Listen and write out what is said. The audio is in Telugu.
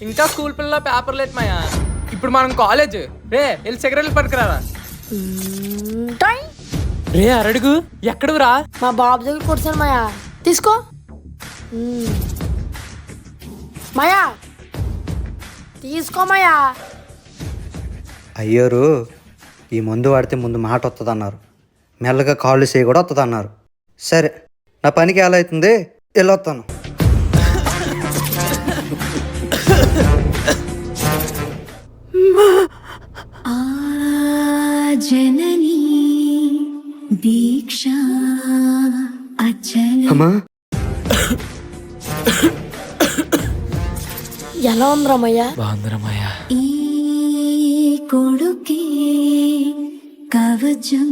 ఇంకా స్కూల్ పిల్లల పేపర్ లేట్ మాయా. ఇప్పుడు మనం కాలేజ్ రే వెళ్ళి సిగరెట్లు పట్టుకురారా. టై. రే అరడుగు ఎక్కడు రా? మా బాబు దగ్గర కొట్టాను మాయా, తీసుకో. మాయా తీసుకో మాయా. అయ్యోరు ఈ మందు వాడితే ముందు మాట వస్తుంది అన్నారు, మెల్లగా కాళ్ళు చేయి కూడా వస్తుంది అన్నారు. సరే నా పనికి ఎలా అవుతుంది, వెళ్ళొస్తాను. జననీ దీక్ష అచల. అమ్మా ఎలా ఉందిరా మాయా? బాగుందిరమ్మయ్యా. ఈ కొడుకే కవచం